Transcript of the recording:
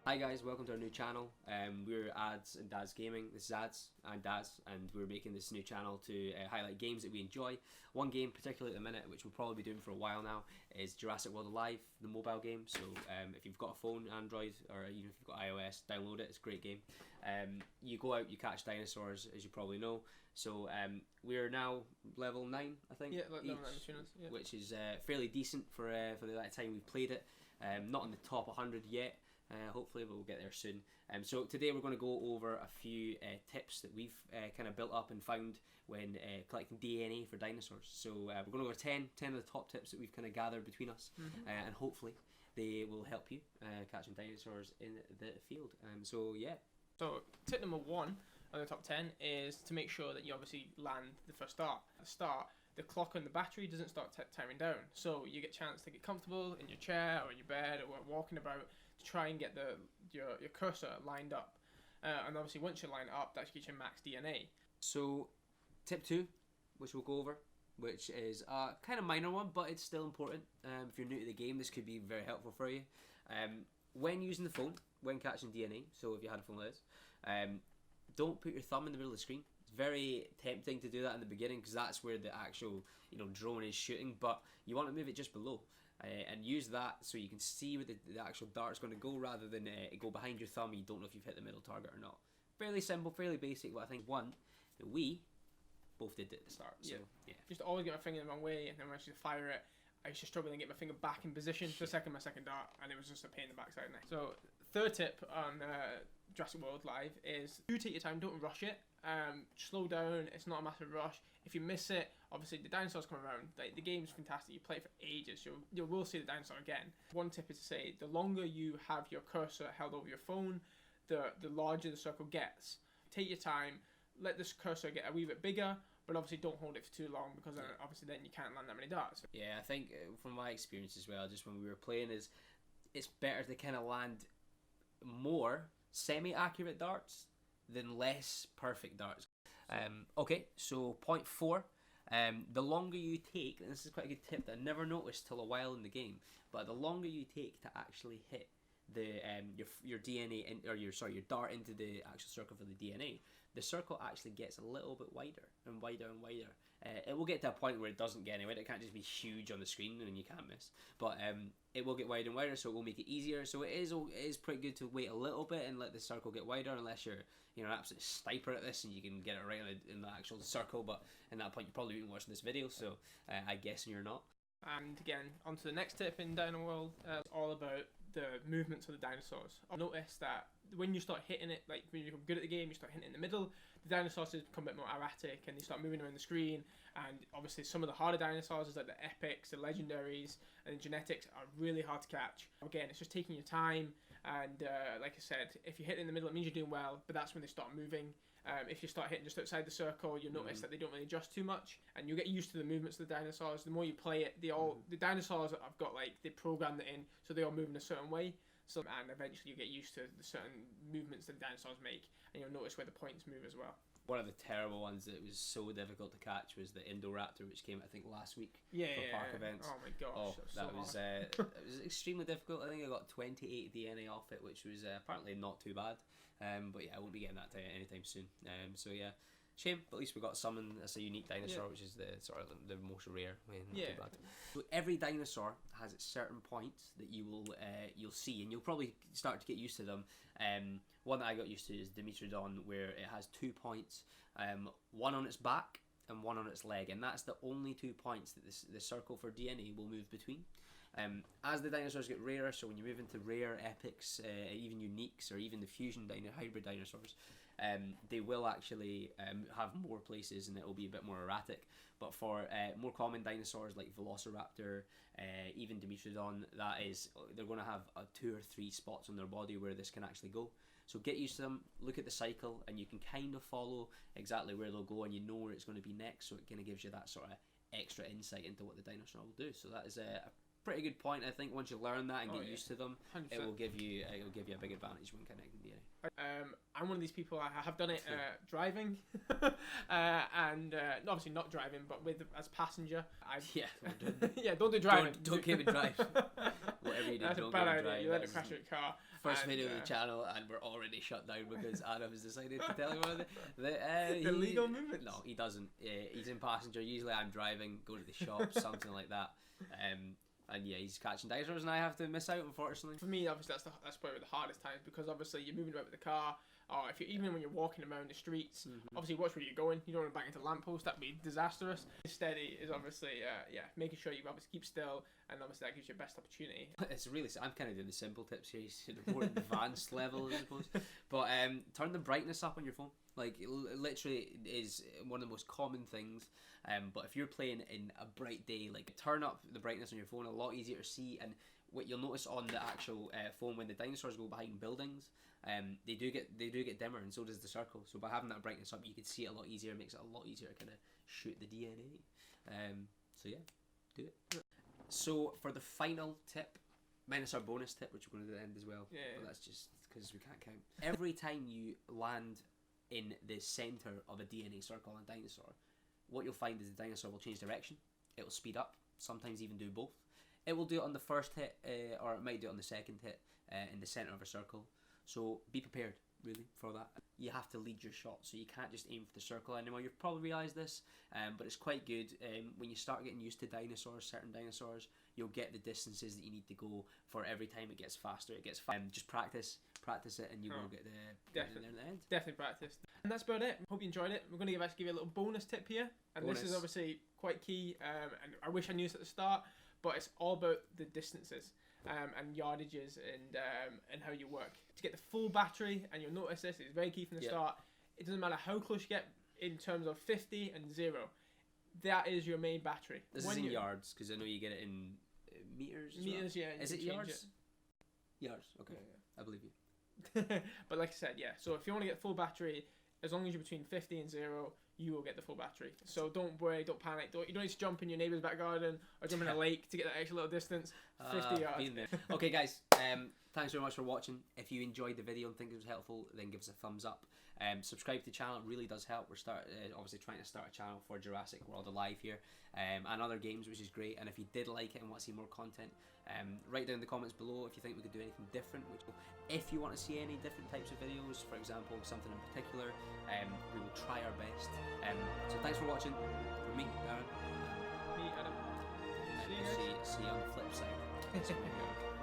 Hi guys, welcome to our new channel. We're Ads and Dads Gaming. This is Ads and Dads, and we're making this new channel to highlight games that we enjoy. One game particularly at the minute, which we'll probably be doing for a while now, is Jurassic World Alive, the mobile game. So if you've got a phone, Android, or even if you've got iOS, download it. It's a great game. You go out, you catch dinosaurs, as you probably know. So we're now level 9, I think. Yeah, level 9 tuners, yeah. Which is fairly decent for the amount of time we've played it. Not in the top 100 yet. Hopefully we'll get there soon. So today we're going to go over a few tips that we've kind of built up and found when collecting DNA for dinosaurs. So we're going to go over 10 of the top tips that we've kind of gathered between us, and hopefully they will help you catching dinosaurs in the field. So yeah. So tip number 1 on the top 10 is to make sure that you obviously land the first start. At the start, the clock on the battery doesn't start timing down, so you get a chance to get comfortable in your chair or in your bed or walking about to try and get your cursor lined up. And obviously once you line it up, that gets you max DNA. So tip 2, which we'll go over, which is a kind of minor one, but it's still important. If you're new to the game, this could be very helpful for you. When using the phone, when catching DNA, so if you had a phone like this, don't put your thumb in the middle of the screen. It's very tempting to do that in the beginning because that's where the actual drone is shooting, but you want to move it just below. And use that so you can see where the actual dart's going to go rather than it go behind your thumb and you don't know if you've hit the middle target or not. Fairly simple, fairly basic, but I think one that we both did at the start. So, yeah. Just always get my finger the wrong way, and then when I used to fire it, I used to struggle to get my finger back in position for my second dart, and it was just a pain in the backside. So, third tip on Jurassic World Live is do take your time, don't rush it. Slow down, it's not a massive rush. If you miss it, obviously the dinosaurs come around. The game's fantastic, you play it for ages, you will see the dinosaur again. One tip is to say, the longer you have your cursor held over your phone, the larger the circle gets. Take your time, let this cursor get a wee bit bigger, but obviously don't hold it for too long because obviously then you can't land that many darts. Yeah, I think from my experience as well, just when we were playing, is it's better to kind of land more semi-accurate darts than less perfect darts. Okay, so point 4, the longer you take, and this is quite a good tip that I never noticed till a while in the game, but the longer you take to actually hit the your DNA your dart into the actual circle for the DNA, the circle actually gets a little bit wider and wider and wider. It will get to a point where it doesn't get anywhere. It can't just be huge on the screen and you can't miss. But it will get wider and wider, so it will make it easier. So it is pretty good to wait a little bit and let the circle get wider, unless you're an absolute sniper at this and you can get it right in the actual circle. But at that point, you probably wouldn't watch this video, so I guess you're not. And again, on to the next tip in Dino World. It's all about the movements of the dinosaurs. I've noticed that when you start hitting it, like when you become good at the game, you start hitting it in the middle, the dinosaurs become a bit more erratic and they start moving around the screen. And obviously some of the harder dinosaurs, like the epics, the legendaries, and the genetics, are really hard to catch. Again, it's just taking your time, and like I said, if you hit it in the middle, it means you're doing well, but that's when they start moving. If you start hitting just outside the circle, you'll notice that they don't really adjust too much, and you'll get used to the movements of the dinosaurs. The more you play it, the dinosaurs have got, like, they programmed it in, so they all move in a certain way. So, and eventually you get used to the certain movements that the dinosaurs make, and you'll notice where the points move as well. One of the terrible ones that was so difficult to catch was the Indoraptor, which came, I think, last week for park events. Oh my gosh, that was it was extremely difficult. I think I got 28 DNA off it, which was apparently not too bad. But yeah, I won't be getting that anytime soon. So yeah, shame. But at least we got something that's a unique dinosaur, which is the sort of the most rare. Not too bad. So every dinosaur has its certain points that you'll see, and you'll probably start to get used to them. One that I got used to is Dimetrodon, where it has 2 points, one on its back and one on its leg, and that's the only 2 points that the circle for DNA will move between. As the dinosaurs get rarer, so when you move into rare epics, even uniques, or even the fusion hybrid dinosaurs, they will actually have more places and it will be a bit more erratic. But for more common dinosaurs like Velociraptor, even Dimetrodon, they're going to have 2 or 3 spots on their body where this can actually go. So get used to them, look at the cycle, and you can kind of follow exactly where they'll go, and you know where it's going to be next, so it kind of gives you that sort of extra insight into what the dinosaur will do. So that is a pretty good point. I think once you learn that and get used to them, 100%. it will give you a big advantage when connecting DNA. I'm one of these people. I have done it driving, and obviously not driving, but as passenger. Yeah, yeah, don't do driving. Don't keep it drive. Whatever video. That's a Don't bad go and idea. drive. You let That it crash is your car. First and, video of the channel, and we're already shut down because Adam's decided to tell everyone the legal movements. No, he doesn't. He's in passenger. Usually I'm driving, go to the shop, something like that. And yeah, he's catching dinosaurs, and I have to miss out, unfortunately. For me, obviously, that's probably the hardest times because obviously you're moving about with the car, or if you even when you're walking around the streets, obviously watch where you're going. You don't want to bang into a lamppost; that'd be disastrous. Steady is obviously, making sure you obviously keep still, and obviously that gives you the best opportunity. It's really, I'm kind of doing the simple tips here, the more advanced level, I suppose. But turn the brightness up on your phone. Like, literally is one of the most common things. But if you're playing in a bright day, like, turn up the brightness on your phone, a lot easier to see. And what you'll notice on the actual phone, when the dinosaurs go behind buildings, they do get dimmer, and so does the circle. So by having that brightness up, you can see it a lot easier. It makes it a lot easier to kind of shoot the DNA. So yeah, do it. So for the final tip, minus our bonus tip, which we're going to do at the end as well. Yeah. But that's just because we can't count. Every time you land in the center of a DNA circle on a dinosaur, what you'll find is the dinosaur will change direction. It will speed up, sometimes even do both. It will do it on the first hit, or it might do it on the second hit in the center of a circle. So be prepared, really, for that. You have to lead your shot, so you can't just aim for the circle anymore. You've probably realised this, but it's quite good. When you start getting used to dinosaurs, certain dinosaurs, you'll get the distances that you need to go for every time it gets faster. It gets just practice it, and you will get the end. Definitely practice. And that's about it. Hope you enjoyed it. We're going to give you a little bonus tip here, and this is obviously quite key. And I wish I knew this at the start, but it's all about the distances. And yardages and how you work to get the full battery. And you'll notice this is very key from the start. It doesn't matter how close you get in terms of 50 and 0. That is your main battery. This is in yards, because I know you get it in meters. Meters, well. yeah. Is it yards? Yards. Okay, I believe you. But like I said, so if you want to get full battery, as long as you're between 50 and 0, you will get the full battery. So don't worry, don't panic. You don't need to jump in your neighbour's back garden or jump in a lake to get that extra little distance. 50 yards. Been there. Okay, guys. Thanks very much for watching. If you enjoyed the video and think it was helpful, then give us a thumbs up. Subscribe to the channel. It really does help. We're obviously trying to start a channel for Jurassic World Alive here, and other games, which is great. And if you did like it and want to see more content, write down in the comments below if you think we could do anything different. If you want to see any different types of videos, for example, something in particular, we will try our best. So thanks for watching. For me, Darren. Me, Adam. See you on the flip side.